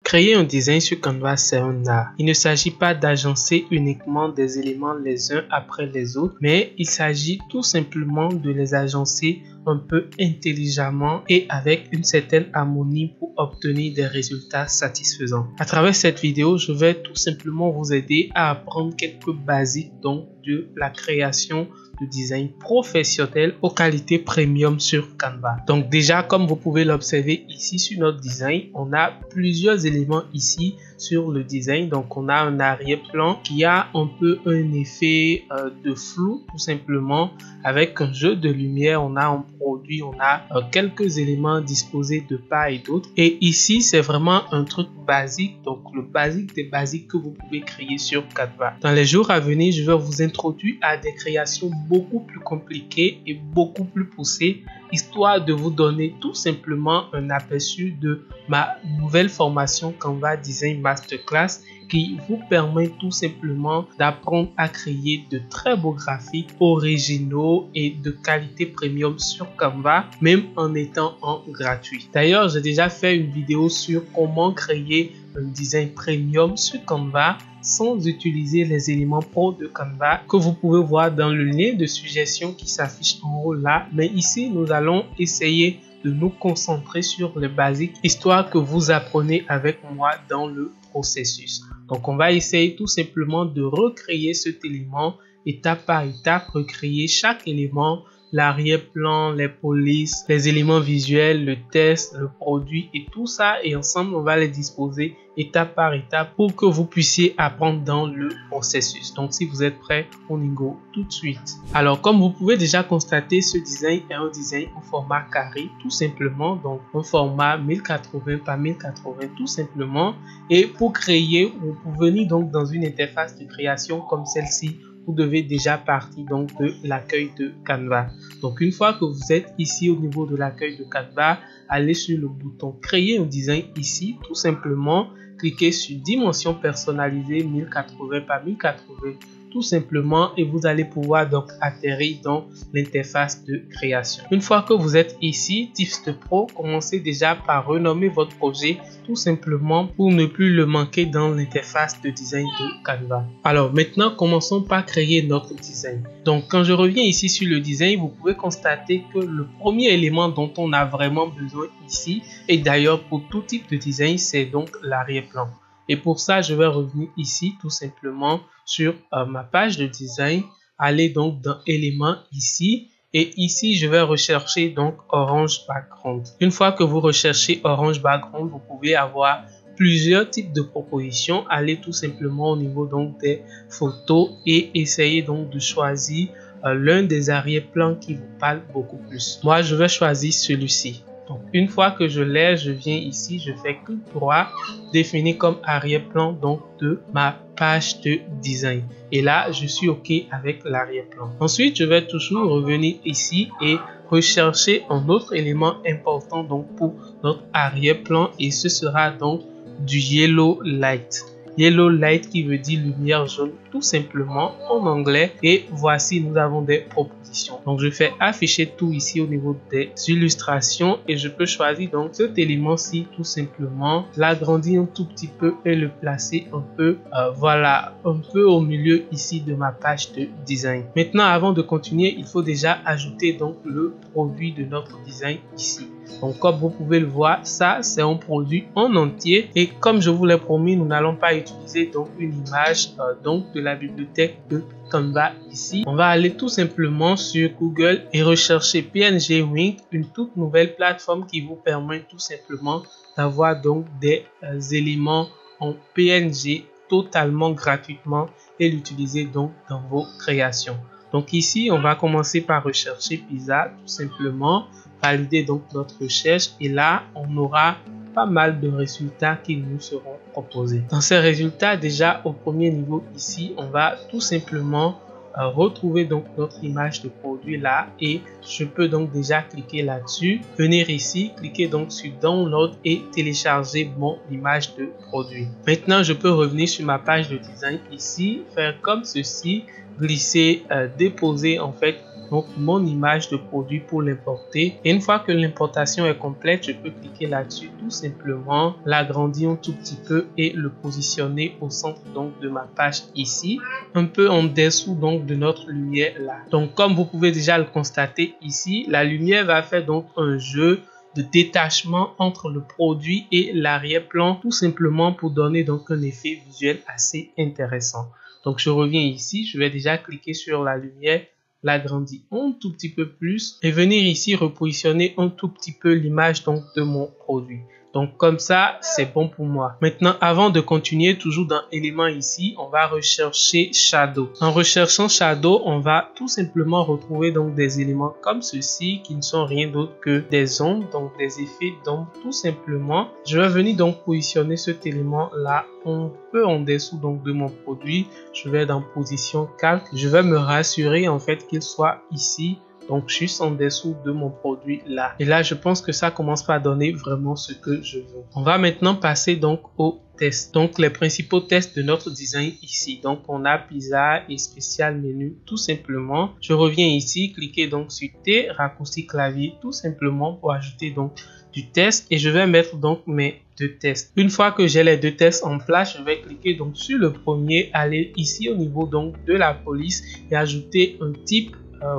Créer un design sur Canva, c'est un art. Il ne s'agit pas d'agencer uniquement des éléments les uns après les autres, mais il s'agit tout simplement de les agencer un peu intelligemment et avec une certaine harmonie pour obtenir des résultats satisfaisants. À travers cette vidéo, je vais tout simplement vous aider à apprendre quelques basiques donc de la création de design professionnel aux qualités premium sur Canva. Donc déjà, comme vous pouvez l'observer ici sur notre design, on a plusieurs éléments ici sur le design. Donc on a un arrière-plan qui a un peu un effet de flou tout simplement avec un jeu de lumière. On a un produit, on a quelques éléments disposés de part et d'autre. Et ici c'est vraiment un truc basique, donc le basique des basiques que vous pouvez créer sur Canva. Dans les jours à venir, je vais vous introduire à des créations beaucoup plus compliquées et beaucoup plus poussées, histoire de vous donner tout simplement un aperçu de ma nouvelle formation Canva Design Masterclass qui vous permet tout simplement d'apprendre à créer de très beaux graphiques originaux et de qualité premium sur Canva, même en étant en gratuit. D'ailleurs, j'ai déjà fait une vidéo sur comment créer un design premium sur Canva sans utiliser les éléments pro de Canva que vous pouvez voir dans le lien de suggestion qui s'affiche en haut là. Mais ici, nous allons essayer de nous concentrer sur les basiques, histoire que vous apprenez avec moi dans le processus. Donc, on va essayer tout simplement de recréer cet élément étape par étape, recréer chaque élément, l'arrière-plan, les polices, les éléments visuels, le test, le produit et tout ça. Et ensemble, on va les disposer étape par étape pour que vous puissiez apprendre dans le processus. Donc, si vous êtes prêts, on y go tout de suite. Alors, comme vous pouvez déjà constater, ce design est un design au format carré, tout simplement. Donc, un format 1080 par 1080, tout simplement. Et pour créer ou pour venir donc dans une interface de création comme celle-ci, vous devez déjà partir donc de l'accueil de Canva. Donc une fois que vous êtes ici au niveau de l'accueil de Canva, allez sur le bouton créer un design ici, tout simplement cliquez sur dimension personnalisée 1080 par 1080 tout simplement et vous allez pouvoir donc atterrir dans l'interface de création. Une fois que vous êtes ici, Tips Pro, commencez déjà par renommer votre projet tout simplement pour ne plus le manquer dans l'interface de design de Canva. Alors maintenant, commençons par créer notre design. Donc quand je reviens ici sur le design, vous pouvez constater que le premier élément dont on a vraiment besoin ici, et d'ailleurs pour tout type de design, c'est donc l'arrière-plan. Et pour ça, je vais revenir ici tout simplement sur ma page de design. Aller donc dans éléments ici. Et ici, je vais rechercher donc orange background. Une fois que vous recherchez orange background, vous pouvez avoir plusieurs types de propositions. Allez tout simplement au niveau donc des photos et essayez donc de choisir l'un des arrière-plans qui vous parle beaucoup plus. Moi, je vais choisir celui-ci. Donc, une fois que je l'ai, je viens ici, je fais clic droit, définir comme arrière-plan donc de ma page de design. Et là, je suis OK avec l'arrière-plan. Ensuite, je vais toujours revenir ici et rechercher un autre élément important donc pour notre arrière-plan et ce sera donc du yellow light. Yellow light qui veut dire lumière jaune tout simplement en anglais. Et voici, nous avons des propositions. Donc, je fais afficher tout ici au niveau des illustrations et je peux choisir donc cet élément-ci tout simplement, l'agrandir un tout petit peu et le placer un peu, voilà, un peu au milieu ici de ma page de design. Maintenant, avant de continuer, il faut déjà ajouter donc le produit de notre design ici. Donc, comme vous pouvez le voir, ça, c'est un produit en entier. Et comme je vous l'ai promis, nous n'allons pas utiliser donc une image donc de la bibliothèque de Canva ici. On va aller tout simplement sur Google et rechercher PNG Wink, une toute nouvelle plateforme qui vous permet tout simplement d'avoir donc des éléments en PNG totalement gratuitement et l'utiliser donc dans vos créations. Donc ici, on va commencer par rechercher pizza tout simplement. Valider donc notre recherche et là on aura pas mal de résultats qui nous seront proposés. Dans ces résultats, déjà au premier niveau ici, on va tout simplement retrouver donc notre image de produit là et je peux donc déjà cliquer là-dessus, venir ici, cliquer donc sur download et télécharger mon image de produit. Maintenant, je peux revenir sur ma page de design ici, faire comme ceci, glisser, déposer en fait donc mon image de produit pour l'importer. Et une fois que l'importation est complète, je peux cliquer là-dessus tout simplement, l'agrandir un tout petit peu et le positionner au centre donc de ma page ici, un peu en dessous donc de notre lumière là. Donc comme vous pouvez déjà le constater ici, la lumière va faire donc un jeu de détachement entre le produit et l'arrière-plan, tout simplement pour donner donc un effet visuel assez intéressant. Donc je reviens ici, je vais déjà cliquer sur la lumière, l'agrandir un tout petit peu plus et venir ici repositionner un tout petit peu l'image donc de mon produit. Donc comme ça, c'est bon pour moi. Maintenant, avant de continuer, toujours dans éléments ici, on va rechercher Shadow. En recherchant Shadow, on va tout simplement retrouver donc des éléments comme ceci qui ne sont rien d'autre que des ombres, donc des effets d'ombre tout simplement. Je vais venir donc positionner cet élément là un peu en dessous donc de mon produit. Je vais dans position calque. Je vais me rassurer en fait qu'il soit ici. Donc juste en dessous de mon produit là. Et là, je pense que ça commence par donner vraiment ce que je veux. On va maintenant passer donc au test. Donc les principaux tests de notre design ici. Donc on a pizza et spécial menu tout simplement. Je reviens ici, cliquez donc sur T, raccourci clavier tout simplement pour ajouter donc du test. Et je vais mettre donc mes deux tests. Une fois que j'ai les deux tests en place, je vais cliquer donc sur le premier, aller ici au niveau donc de la police et ajouter un type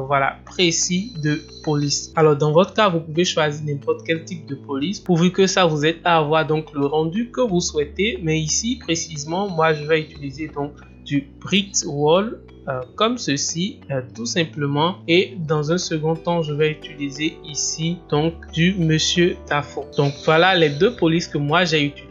voilà, précis de police. Alors dans votre cas, vous pouvez choisir n'importe quel type de police pourvu que ça vous aide à avoir donc le rendu que vous souhaitez. Mais ici précisément, moi je vais utiliser donc du brick wall comme ceci tout simplement, et dans un second temps je vais utiliser ici donc du monsieur Tafo. Donc voilà les deux polices que moi j'ai utilisées.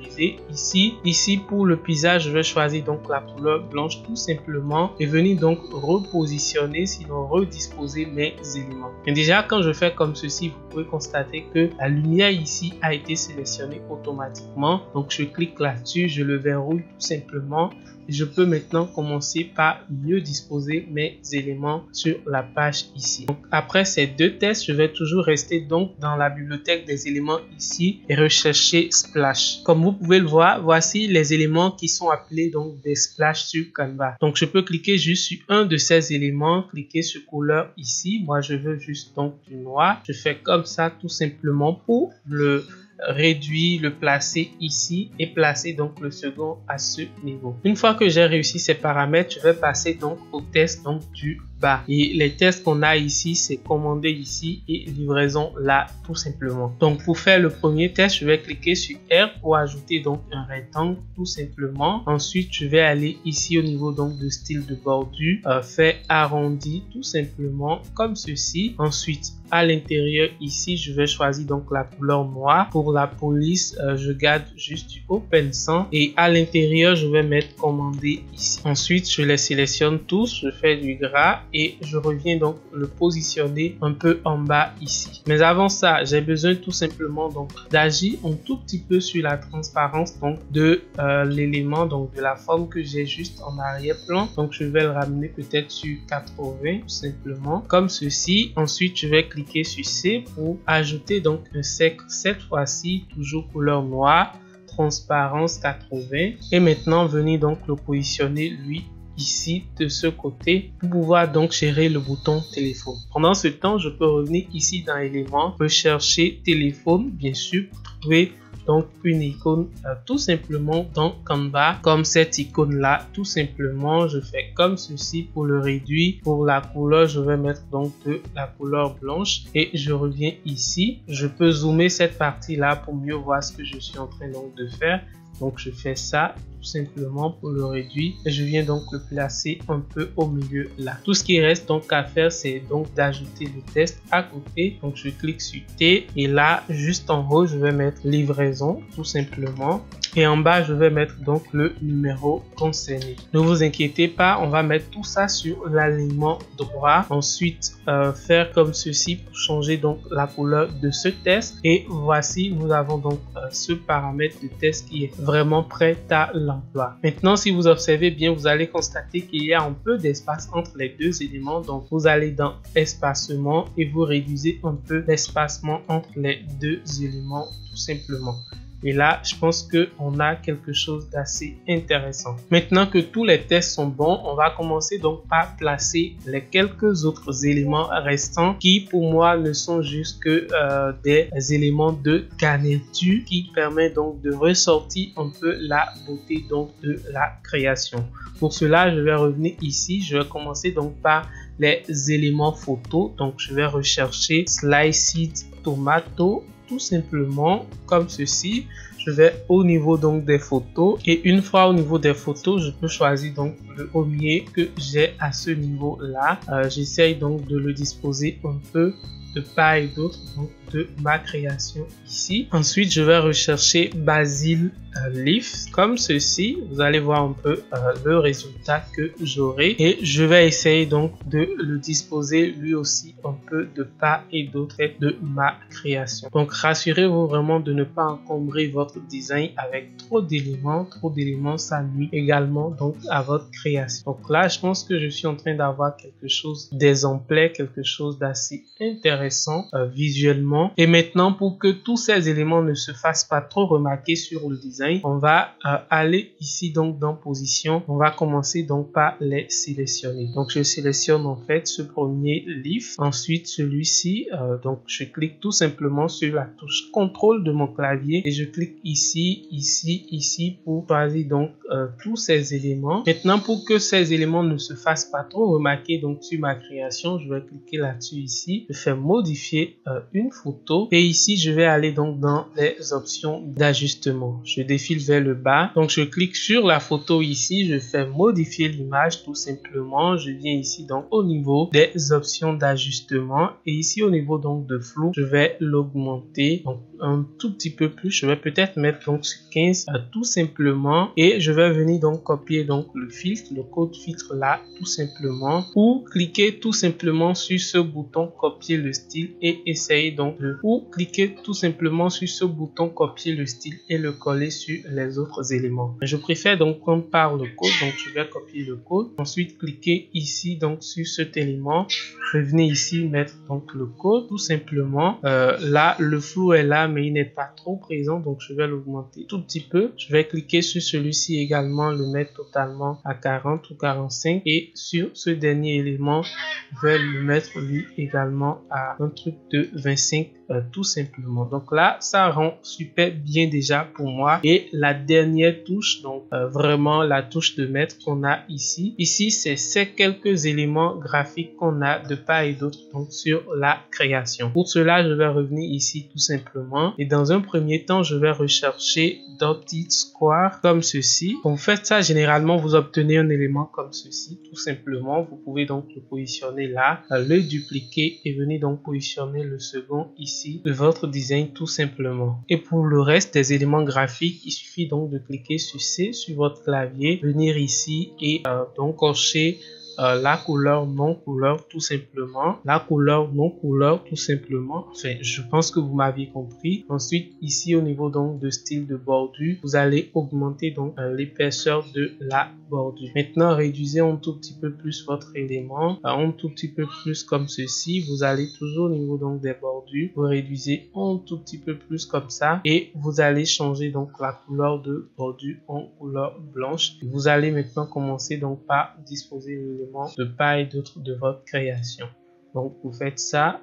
Ici pour le pizza, je vais choisir donc la couleur blanche tout simplement et venir donc repositionner, sinon redisposer mes éléments. Et déjà quand je fais comme ceci, vous pouvez constater que la lumière ici a été sélectionnée automatiquement. Donc je clique là-dessus, je le verrouille tout simplement. Je peux maintenant commencer par mieux disposer mes éléments sur la page ici. Donc, après ces deux tests, je vais toujours rester donc dans la bibliothèque des éléments ici et rechercher Splash. Comme vous pouvez le voir, voici les éléments qui sont appelés donc des Splash sur Canva. Donc je peux cliquer juste sur un de ces éléments, cliquer sur couleur ici. Moi je veux juste donc du noir. Je fais comme ça tout simplement pour le réduire, le placer ici et placer donc le second à ce niveau. Une fois que j'ai réussi ces paramètres, je vais passer donc au test donc du bas. Et les tests qu'on a ici, c'est commander ici et livraison là tout simplement. Donc pour faire le premier test, je vais cliquer sur R pour ajouter donc un rectangle tout simplement. Ensuite, je vais aller ici au niveau donc de style de bordure, faire arrondi tout simplement comme ceci. Ensuite, à l'intérieur ici, je vais choisir donc la couleur noire. Pour la police, je garde juste du open sans et à l'intérieur, je vais mettre commander ici. Ensuite, je les sélectionne tous, je fais du gras et je reviens donc le positionner un peu en bas ici. Mais avant ça, j'ai besoin tout simplement donc d'agir un tout petit peu sur la transparence donc de l'élément, donc de la forme que j'ai juste en arrière-plan. Donc je vais le ramener peut-être sur 80 tout simplement comme ceci. Ensuite, je vais cliquer sur C pour ajouter donc un cercle, cette fois-ci toujours couleur noire, transparence 80, et maintenant venir donc le positionner lui ici de ce côté pour pouvoir donc gérer le bouton téléphone. Pendant ce temps, je peux revenir ici dans éléments, rechercher téléphone, bien sûr, pour trouver donc une icône tout simplement dans Canva, comme cette icône là. Tout simplement, je fais comme ceci pour le réduire. Pour la couleur, je vais mettre donc de la couleur blanche et je reviens ici. Je peux zoomer cette partie là pour mieux voir ce que je suis en train donc de faire. Donc je fais ça tout simplement pour le réduire et je viens donc le placer un peu au milieu là. Tout ce qui reste donc à faire, c'est donc d'ajouter le test à côté. Donc je clique sur T et là juste en haut je vais mettre livraison tout simplement et en bas je vais mettre donc le numéro concerné. Ne vous inquiétez pas, on va mettre tout ça sur l'alignement droit. Ensuite faire comme ceci pour changer donc la couleur de ce test et voici nous avons donc ce paramètre de test qui est vraiment prêt à l'emploi. Maintenant, si vous observez bien, vous allez constater qu'il y a un peu d'espace entre les deux éléments. Donc, vous allez dans espacement et vous réduisez un peu l'espacement entre les deux éléments tout simplement. Et là, je pense qu'on a quelque chose d'assez intéressant. Maintenant que tous les tests sont bons, on va commencer donc par placer les quelques autres éléments restants qui pour moi ne sont juste que des éléments de garniture qui permettent donc de ressortir un peu la beauté donc de la création. Pour cela, je vais revenir ici. Je vais commencer donc par les éléments photos. Donc, je vais rechercher Sliced Tomato tout simplement comme ceci. Je vais au niveau donc des photos et une fois au niveau des photos, je peux choisir donc le premier que j'ai à ce niveau là. J'essaye donc de le disposer un peu de part et d'autre de ma création ici. Ensuite, je vais rechercher Basil Leaf comme ceci. Vous allez voir un peu le résultat que j'aurai et je vais essayer donc de le disposer lui aussi un peu de part et d'autre de ma création. Donc rassurez-vous vraiment de ne pas encombrer votre design avec trop d'éléments. Trop d'éléments, ça nuit également donc à votre création. Donc là, je pense que je suis en train d'avoir quelque chose d'exemplaire, quelque chose d'assez intéressant visuellement. Et maintenant, pour que tous ces éléments ne se fassent pas trop remarquer sur le design, on va aller ici donc dans position. On va commencer donc par les sélectionner. Donc je sélectionne en fait ce premier leaf, ensuite celui-ci. Donc je clique tout simplement sur la touche contrôle de mon clavier et je clique ici, ici, ici pour choisir donc tous ces éléments. Maintenant, pour que ces éléments ne se fassent pas trop remarquer donc sur ma création, je vais cliquer là-dessus ici. Je fais modifier une photo et ici je vais aller donc dans les options d'ajustement. Je défile vers le bas, donc je clique sur la photo ici, je fais modifier l'image tout simplement. Je viens ici donc au niveau des options d'ajustement et ici au niveau donc de flou, je vais l'augmenter donc un tout petit peu plus. Je vais peut-être mettre donc sur 15 tout simplement et je vais venir donc copier donc le filtre, le code filtre là tout simplement ou cliquer tout simplement sur ce bouton copier le style et essayer donc ou cliquer tout simplement sur ce bouton copier le style et le coller sur les autres éléments. Je préfère donc prendre par le code, donc je vais copier le code, ensuite cliquer ici donc sur cet élément, je vais venir ici mettre donc le code tout simplement. Là le flou est là mais il n'est pas trop présent, donc je vais l'augmenter tout petit peu. Je vais cliquer sur celui-ci également, le mettre totalement à 40 ou 45 et sur ce dernier élément je vais le mettre lui également à un truc de 25 tout simplement. Donc là ça rend super bien déjà pour moi. Et la dernière touche, donc vraiment la touche de maître qu'on a ici c'est ces quelques éléments graphiques qu'on a de part et d'autre donc sur la création. Pour cela je vais revenir ici tout simplement et dans un premier temps je vais rechercher Dotted Square comme ceci. Vous faites ça généralement, vous obtenez un élément comme ceci tout simplement. Vous pouvez donc le positionner là, le dupliquer et venir donc positionner le second ici de votre design tout simplement. Et pour le reste des éléments graphiques, il suffit donc de cliquer sur C sur votre clavier, venir ici et donc cocher la couleur non couleur tout simplement, la couleur non couleur tout simplement. Enfin, je pense que vous m'aviez compris. Ensuite ici au niveau donc de style de bordure, vous allez augmenter donc l'épaisseur de la bordure. Maintenant réduisez un tout petit peu plus votre élément, un tout petit peu plus comme ceci. Vous allez toujours au niveau donc des bordures, vous réduisez un tout petit peu plus comme ça et vous allez changer donc la couleur de bordure en couleur blanche. Vous allez maintenant commencer donc par disposer l'élément de part et d'autre de votre création. Donc vous faites ça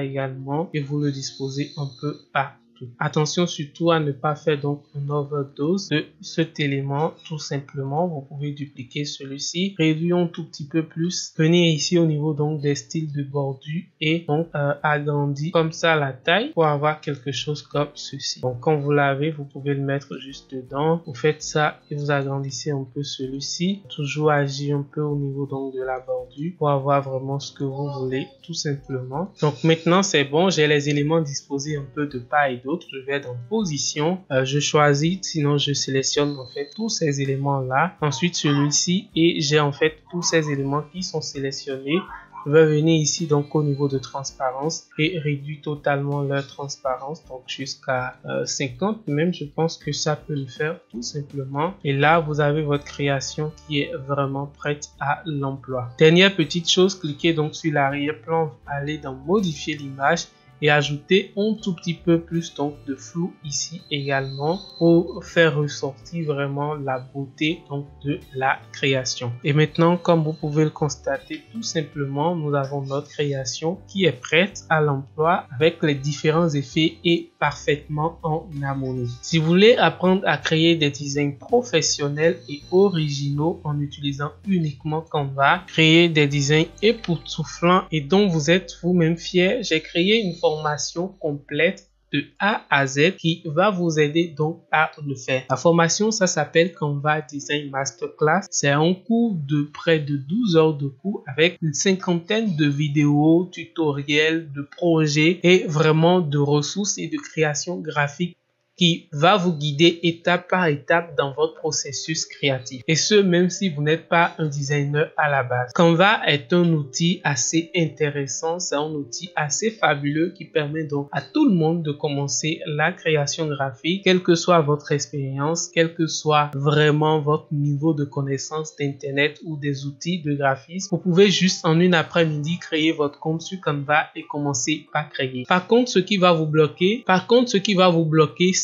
également et vous le disposez un peu partout. Attention surtout à ne pas faire donc une overdose de cet élément tout simplement. Vous pouvez dupliquer celui-ci, réduire un tout petit peu plus, venir ici au niveau donc des styles de bordure et donc agrandir comme ça la taille pour avoir quelque chose comme ceci. Donc quand vous l'avez, vous pouvez le mettre juste dedans. Vous faites ça et vous agrandissez un peu celui-ci. Toujours agir un peu au niveau donc de la bordure pour avoir vraiment ce que vous voulez tout simplement. Donc maintenant c'est bon, j'ai les éléments disposés un peu de part et d'autre. Je vais dans position, je choisis, sinon je sélectionne en fait tous ces éléments là, ensuite celui-ci et j'ai en fait tous ces éléments qui sont sélectionnés. Je vais venir ici donc au niveau de transparence et réduire totalement leur transparence, donc jusqu'à 50 même. Je pense que ça peut le faire tout simplement. Et là vous avez votre création qui est vraiment prête à l'emploi. Dernière petite chose, cliquez donc sur l'arrière-plan, allez dans modifier l'image et ajouter un tout petit peu plus donc de flou ici également pour faire ressortir vraiment la beauté donc de la création. Et maintenant, comme vous pouvez le constater, tout simplement, nous avons notre création qui est prête à l'emploi avec les différents effets et parfaitement en harmonie. Si vous voulez apprendre à créer des designs professionnels et originaux en utilisant uniquement Canva, créer des designs époustouflants et dont vous êtes vous-même fier, j'ai créé une formation complète de A à Z qui va vous aider donc à le faire. La formation, ça s'appelle Canva Design Masterclass. C'est un cours de près de 12 heures de cours avec une cinquantaine de vidéos, tutoriels, de projets et vraiment de ressources et de création graphique qui va vous guider étape par étape dans votre processus créatif. Et ce, même si vous n'êtes pas un designer à la base. Canva est un outil assez intéressant, c'est un outil assez fabuleux qui permet donc à tout le monde de commencer la création graphique, quelle que soit votre expérience, quel que soit vraiment votre niveau de connaissance d'Internet ou des outils de graphisme. Vous pouvez juste en une après-midi créer votre compte sur Canva et commencer par créer. Par contre, ce qui va vous bloquer,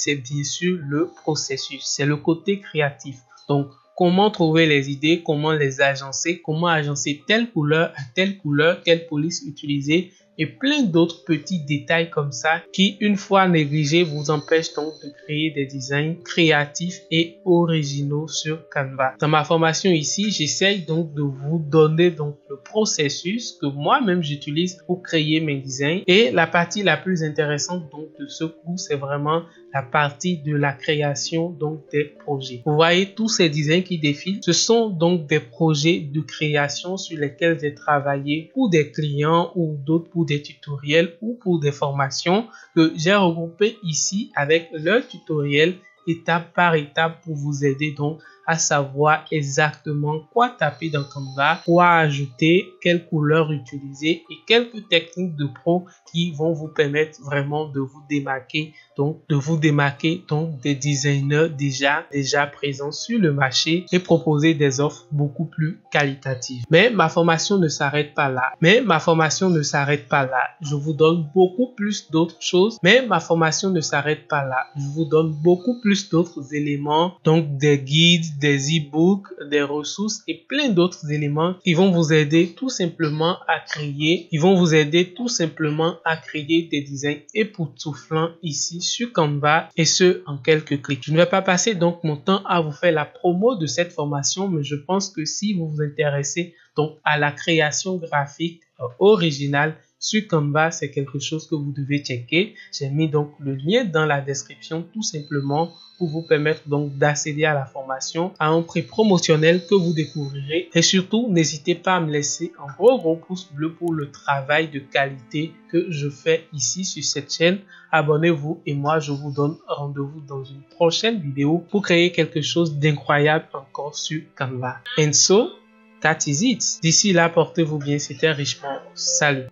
c'est bien sûr le processus, c'est le côté créatif. Donc, comment trouver les idées, comment les agencer, comment agencer telle couleur à telle couleur, quelle police utiliser et plein d'autres petits détails comme ça qui, une fois négligés, vous empêchent donc de créer des designs créatifs et originaux sur Canva. Dans ma formation ici, j'essaye donc de vous donner donc le processus que moi-même j'utilise pour créer mes designs. Et la partie la plus intéressante donc de ce cours, c'est vraiment la partie de la création donc des projets. Vous voyez tous ces designs qui défilent, ce sont donc des projets de création sur lesquels j'ai travaillé pour des clients ou d'autres pour des tutoriels ou pour des formations que j'ai regroupé ici avec leurs tutoriels étape par étape pour vous aider donc à savoir exactement quoi taper dans Canva, quoi ajouter, quelle couleur utiliser et quelques techniques de pro qui vont vous permettre vraiment de vous démarquer donc des designers déjà présents sur le marché et proposer des offres beaucoup plus qualitatives. Mais ma formation ne s'arrête pas là. Je vous donne beaucoup plus d'autres choses, mais ma formation ne s'arrête pas là. Je vous donne beaucoup plus d'autres éléments, donc des guides, des e-books, des ressources et plein d'autres éléments qui vont vous aider tout simplement à créer, des designs époustouflants ici sur Canva et ce en quelques clics. Je ne vais pas passer donc mon temps à vous faire la promo de cette formation, mais je pense que si vous vous intéressez donc à la création graphique originale sur Canva, c'est quelque chose que vous devez checker. J'ai mis donc le lien dans la description tout simplement pour vous permettre donc d'accéder à la formation à un prix promotionnel que vous découvrirez. Et surtout, n'hésitez pas à me laisser un gros pouce bleu pour le travail de qualité que je fais ici sur cette chaîne. Abonnez-vous et moi, je vous donne rendez-vous dans une prochaine vidéo pour créer quelque chose d'incroyable encore sur Canva. And so, that is it. D'ici là, portez-vous bien. C'était Richemont. Salut.